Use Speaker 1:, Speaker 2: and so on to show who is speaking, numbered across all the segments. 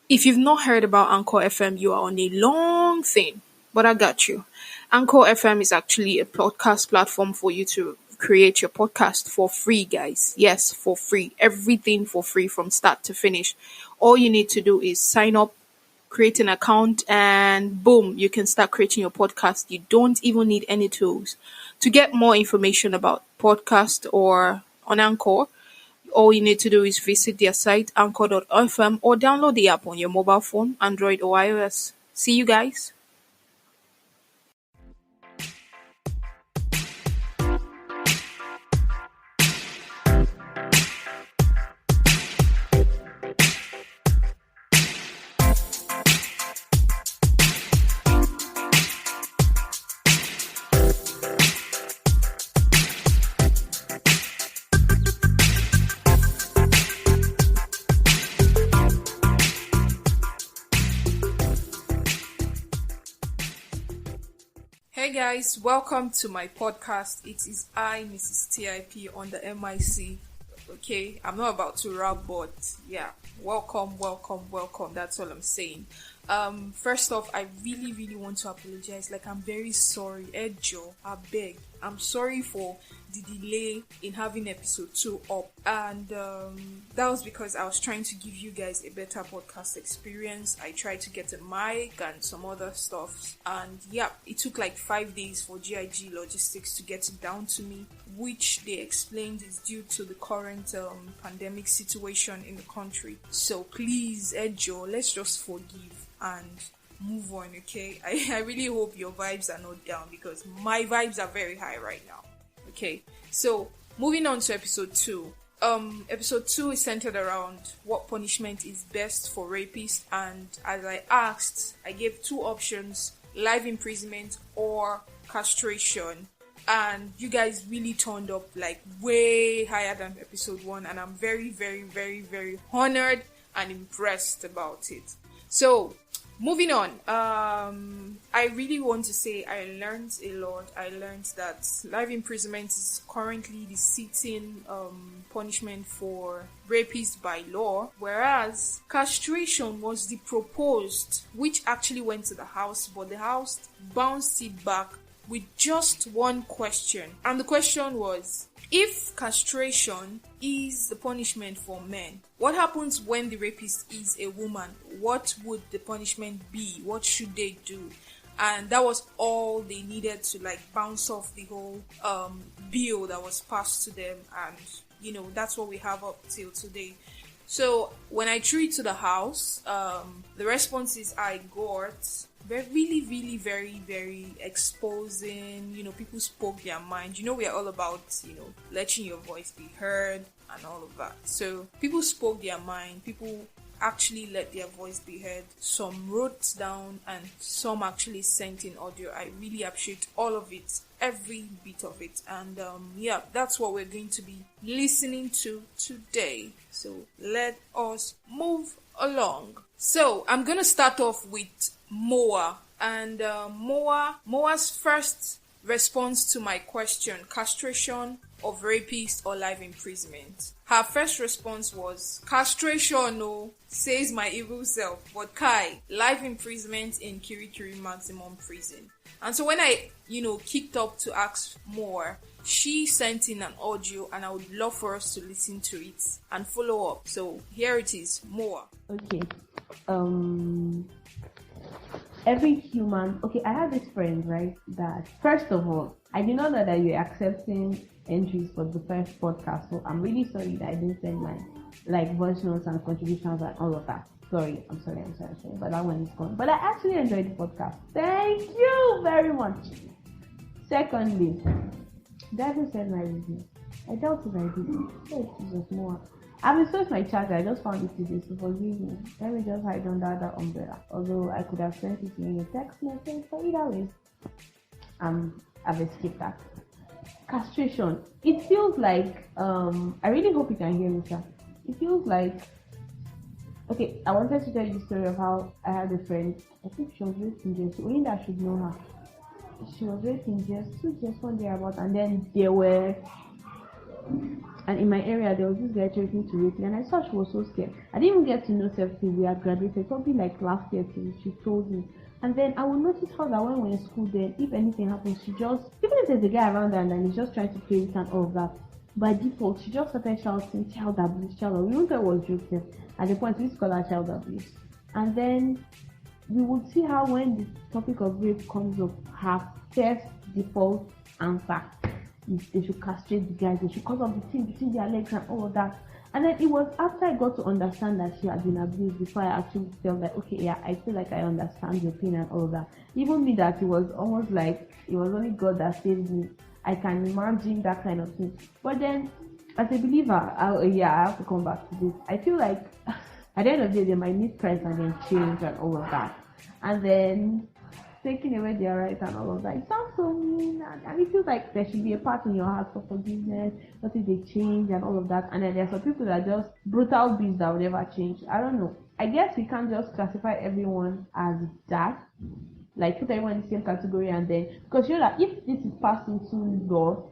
Speaker 1: If you've not heard about Anchor FM, you are on a long thing, but I got you. Anchor FM is actually a podcast platform for you to create your podcast for free, guys. Yes, for free. Everything for free from start to finish. All you need to do is sign up, create an account, and boom, you can start creating your podcast. You don't even need any tools. To get more information about podcast or on Anchor, all you need to do is visit their site anchor.fm or download the app on your mobile phone, Android or iOS. See you guys. Hey guys, welcome to my podcast. It is I, Mrs. TIP, on the MIC. Okay, I'm not about to rap, but yeah, welcome. That's all I'm saying. First off, I really want to apologize. Like, I'm very sorry, Ejo. I beg. I'm sorry for the delay in having episode 2 up, and that was because I was trying to give you guys a better podcast experience. I tried to get a mic and some other stuff, and yeah, it took like 5 days for GIG Logistics to get it down to me, which they explained is due to the current pandemic situation in the country. So please, Ejo, let's just forgive and move on, okay? I really hope your vibes are not down, because my vibes are very high right now. Okay, so moving on to episode 2. Episode 2 is centered around what punishment is best for rapists, and as I asked, I gave 2 options: life imprisonment or castration. And you guys really turned up like way higher than episode 1, and I'm very honored and impressed about it. So moving on, I really want to say I learned a lot. I learned that life imprisonment is currently the sitting punishment for rapists by law, whereas castration was the proposed, which actually went to the House, but the House bounced it back with just one question. And the question was, if castration is the punishment for men, what happens when the rapist is a woman? What would the punishment be? What should they do? And that was all they needed to like bounce off the whole bill that was passed to them. And that's what we have up till today. So when I threw it to the House, the responses I got were really very exposing. People spoke their mind. We are all about letting your voice be heard and all of that. So people spoke their mind. People actually let their voice be heard. Some wrote down and some actually sent in audio. I really appreciate all of it, every bit of it. And yeah, that's what we're going to be listening to today. So let us move along. So I'm gonna start off with Moa, and Moa's first response to my question, castration of rapists or life imprisonment. Her first response was, castration, no, says my evil self, but Kai, life imprisonment in Kirikiri maximum prison. And so when I, kicked up to ask more, she sent in an audio, and I would love for us to listen to it and follow up. So here it is, Moa.
Speaker 2: Okay. Every human, I have this friend, right, that first of all, I did not know that you're accepting entries for the first podcast, so I'm really sorry that I didn't send my voice notes and contributions and all of that. I'm sorry, but that one is gone. But I actually enjoyed the podcast. Thank you very much. Secondly, David said my review. I doubt if I did. Oh, Jesus, more. I've installed my charger. I just found it today, so forgive me. Let me just hide under that umbrella. Although I could have sent it in a text message, but either way, I've escaped that. Castration. It feels like, I really hope you can hear me, sir. It feels like, I wanted to tell you the story of how I had a friend. I think she was raped in just, only that I should know her. She was raped in just 2 years, 1 year about, and then there were And in my area, there was this guy threatening to rape me, and I saw she was so scared. I didn't even get to know Self till we had graduated, probably like last year till she told me. And then I would notice how that when we're in school, then if anything happens, she just, even if there's a guy around her and then he's just trying to play with and all of that, by default, she just started shouting, child abuse, child abuse. We wouldn't thought it was joking. At the point, we used to call her child abuse. And then we would see how when the topic of rape comes up, her first default answer is they should castrate the guys, they should cut off the thing between their legs and all of that. And then it was after I got to understand that she had been abused before I actually felt like, okay, yeah, I feel like I understand your pain and all of that. Even me, that it was almost like it was only God that saved me. I can imagine that kind of thing. But then, as a believer, I have to come back to this. I feel like at the end of the day, they might need Christ and then change and all of that. And then taking away their rights and all of that. It sounds so mean, and it feels like there should be a part in your heart for forgiveness. What if they change and all of that? And then there's some people that are just brutal beasts that will never change. I don't know. I guess we can't just classify everyone as that. Like put everyone in the same category, and then because you know that if this is passed into law,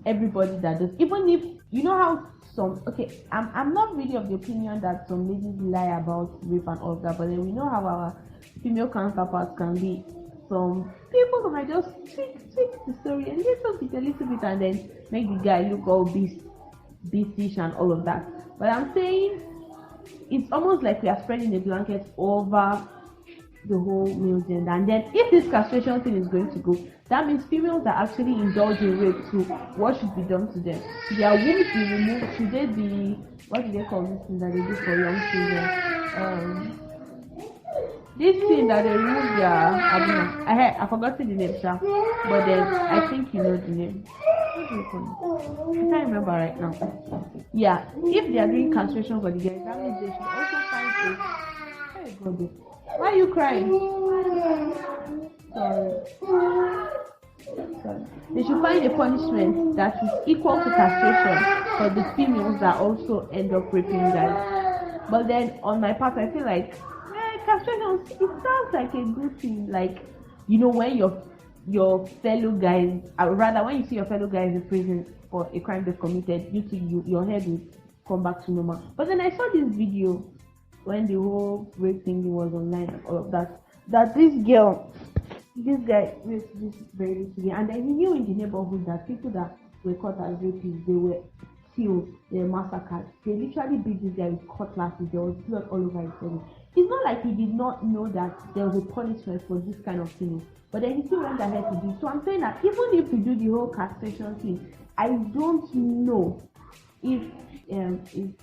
Speaker 2: everybody that does, even if you know how some, okay, I'm not really of the opinion that some ladies lie about rape and all that, but then we know how our female counterparts can be. Some people who might just tweak the story a little bit, and then make the guy look all beastish and all of that. But I'm saying it's almost like we are spreading a blanket over the whole male gender. And then if this castration thing is going to go, that means females are actually indulged in rape too. What should be done to them? Their wombs be removed. Should they be, what do they call this thing that they do for young children? This thing that they remove their, I forgot the name, sir. But then I think you know the name. What do you call it? I can't remember right now. Yeah, if they are doing castration for the guys, that means they should also find a. Why are you crying? Sorry. They should find a punishment that is equal to castration for the females that also end up raping guys. But then on my part, I feel like castration, it sounds like a good thing. Like, you know, when your fellow guys, rather when you see your fellow guys in prison for a crime they've committed, your head will come back to normal. But then I saw this video when the whole rape thing was online and all of that this guy raped this very little girl, and then he knew in the neighborhood that people that were caught as rapists, they were killed, they were massacred. They literally beat this guy with cutlasses. There was blood all over his body. It's not like he did not know that there was a punishment for this kind of thing, but then he still went ahead to do it. So I'm saying that even if we do the whole castration thing, I don't know if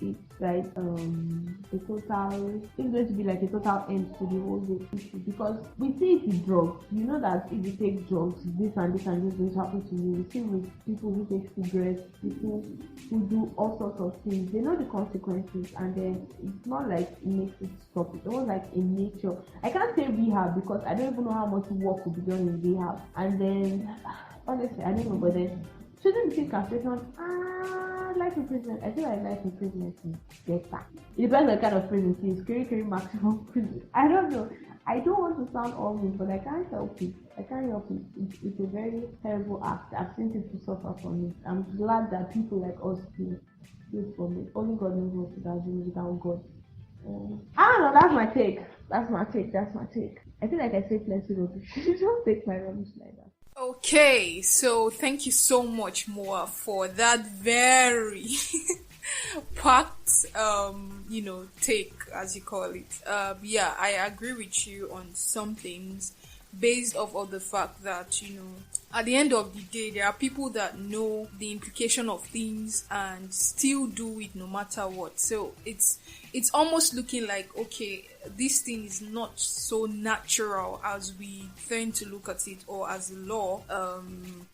Speaker 2: it's like a total, it's going to be like a total end to the whole rape issue, because we see it with drugs. You know that if you take drugs, this and this and this is going to happen to you. We see with people who take cigarettes, people who do all sorts of things. They know the consequences, and then it's not like it makes it stop. It's almost like in nature. I can't say rehab because I don't even know how much work will be done in rehab. And then honestly, I don't know, but then shouldn't be castration. Life imprisonment. I feel like life imprisonment is better. It depends on the kind of prison it is. Carry maximum prison. I don't know. I don't want to sound all mean, but I can't help it. It's a very terrible act. I've seen people suffer from it. I'm glad that people like us do it for me. Only God knows what to do without God. I don't know. That's my take. I feel like I say plenty of rubbish. You don't take my rubbish like that.
Speaker 1: Okay, so thank you so much, Moa, for that very packed, take, as you call it. Yeah, I agree with you on some things based off of the fact that, at the end of the day, there are people that know the implication of things and still do it no matter what. So it's almost looking like, okay, this thing is not so natural as we tend to look at it, or as the law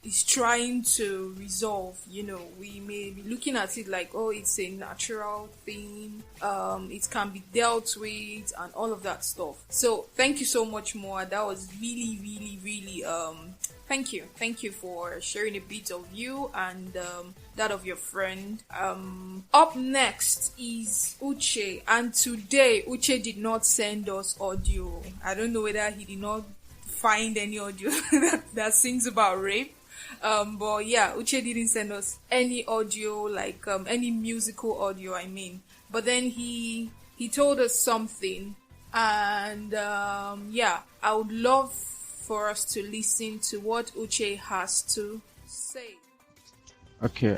Speaker 1: is trying to resolve. We may be looking at it like, oh, it's a natural thing, it can be dealt with and all of that stuff. So thank you so much, Moa. That was really, really, really thank you for sharing a bit of you and that of your friend. Up next is Uche, and today Uche did not send us audio. I don't know whether he did not find any audio that sings about rape. But yeah, Uche didn't send us any audio, like any musical audio, I mean. But then he told us something, and yeah, I would love for us to listen to what Uche has to say.
Speaker 3: Okay,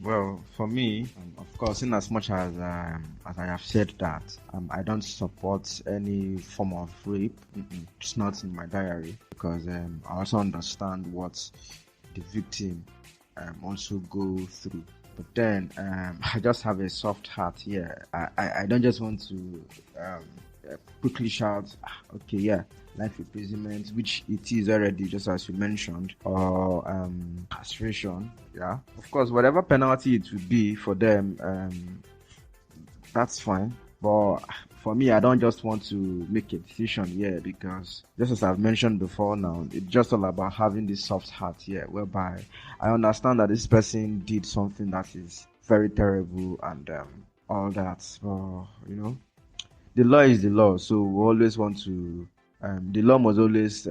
Speaker 3: well, for me, of course, in as much as I have said that, I don't support any form of rape. It's not in my diary, because I also understand what the victim also go through. But then I just have a soft heart here. I don't just want to quickly shout, okay, yeah, life imprisonment, which it is already, just as you mentioned, or castration. Yeah, of course, whatever penalty it would be for them, that's fine. But for me, I don't just want to make a decision here, because just as I've mentioned before now, it's just all about having this soft heart here, whereby I understand that this person did something that is very terrible and all that. You know, the law is the law, so we always want to, the law must always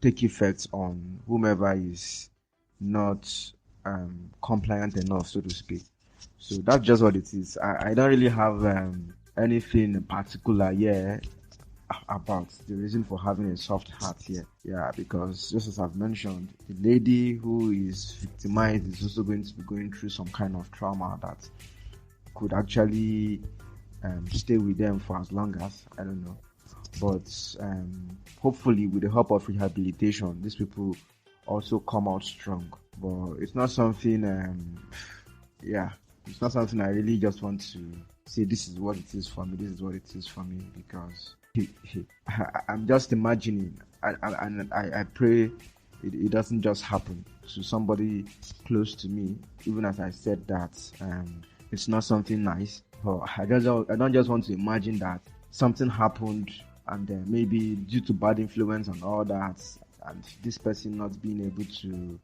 Speaker 3: take effect on whomever is not compliant enough, so to speak. So that's just what it is. I don't really have anything in particular here about the reason for having a soft heart here. Yeah, because just as I've mentioned, the lady who is victimized is also going to be going through some kind of trauma that could actually stay with them for as long as, I don't know. But hopefully, with the help of rehabilitation, these people also come out strong. But it's not something, yeah, it's not something I really just want to say, this is what it is for me, this is what it is for me, because I'm just imagining, and I pray it doesn't just happen to somebody close to me, even as I said that it's not something nice. But I don't just want to imagine that something happened, and maybe due to bad influence and all that, and this person not being able to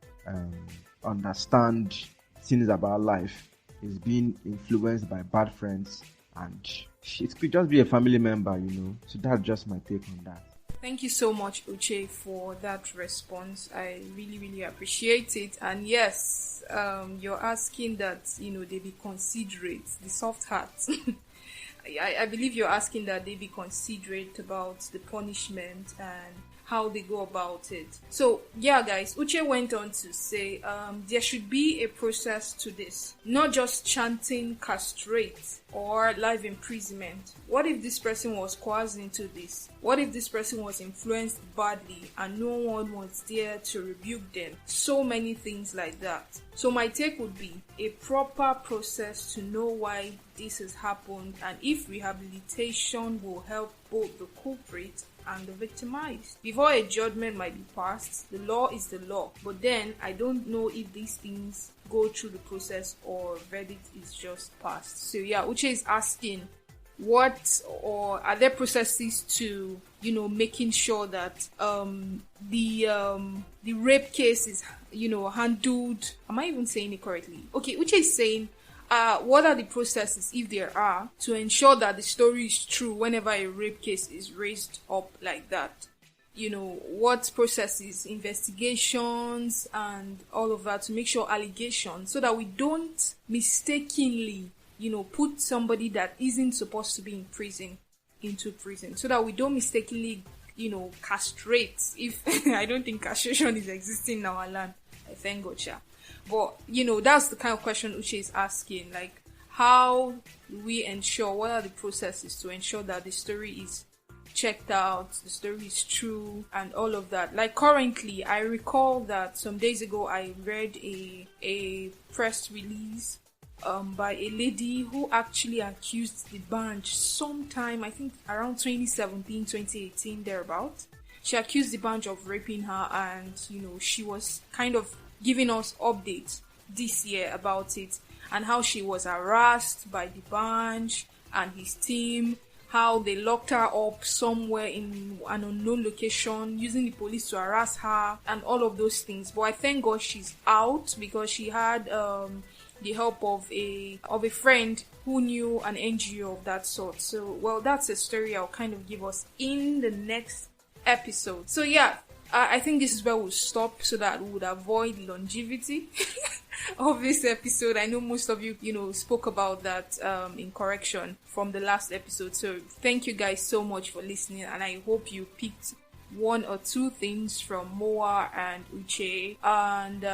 Speaker 3: understand things about life, is being influenced by bad friends, and it could just be a family member, you know. So that's just my take on that.
Speaker 1: Thank you so much, Uche, for that response. I really, really appreciate it. And yes, you're asking that, they be considerate, the soft heart. I believe you're asking that they be considerate about the punishment and how they go about it. So yeah, guys, Uche went on to say there should be a process to this, not just chanting castrate or life imprisonment. What if this person was coerced into this? What if this person was influenced badly and no one was there to rebuke them? So many things like that. So my take would be a proper process to know why this has happened, and if rehabilitation will help both the culprit and the victimized. Before a judgment might be passed, the law is the law. But then I don't know if these things go through the process or verdict is just passed. So yeah, Uche is asking, what or are there processes to making sure that the rape case is handled? Am I even saying it correctly? Okay, Uche is saying what are the processes, if there are, to ensure that the story is true whenever a rape case is raised up like that? What processes, investigations, and all of that to make sure allegations, so that we don't mistakenly, put somebody that isn't supposed to be in prison into prison, so that we don't mistakenly, castrate. If I don't think castration is existing in our land, I thank God, yeah. But, that's the kind of question Uche is asking. Like, how do we ensure, what are the processes to ensure that the story is checked out, the story is true, and all of that? Like, currently, I recall that some days ago, I read a press release by a lady who actually accused the bunch sometime, I think around 2017, 2018, thereabout. She accused the bunch of raping her, and, she was kind of giving us updates this year about it, and how she was harassed by the bunch and his team, how they locked her up somewhere in an unknown location, using the police to harass her, and all of those things. But I thank God she's out, because she had the help of a friend who knew an NGO of that sort. So, well, that's a story I'll kind of give us in the next episode. So yeah, I think this is where we'll stop so that we would avoid longevity of this episode. I know most of you, spoke about that in correction from the last episode. So thank you guys so much for listening, and I hope you picked one or two things from Moa and Uche. And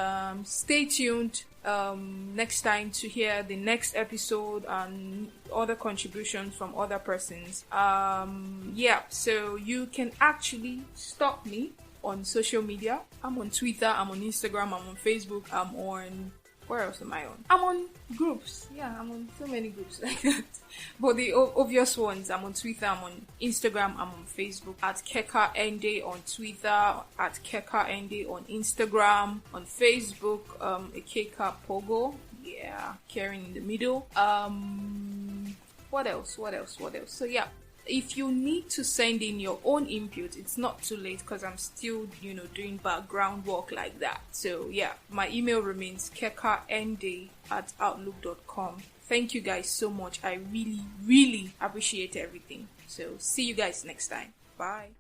Speaker 1: stay tuned next time to hear the next episode and other contributions from other persons. So you can actually stop me on social media. I'm on Twitter, I'm on Instagram, I'm on Facebook, I'm on... Where else am I on? I'm on groups. Yeah, I'm on so many groups like that. But the obvious ones, I'm on Twitter, I'm on Instagram, I'm on Facebook, at Keka Ende on Twitter, at Keka Ende on Instagram, on Facebook, a Keka Pogo. Yeah, Karen in the middle. What else? So yeah. If you need to send in your own input, it's not too late because I'm still, doing background work like that. So yeah, my email remains kekaende@outlook.com. Thank you guys so much. I really, really appreciate everything. So see you guys next time. Bye.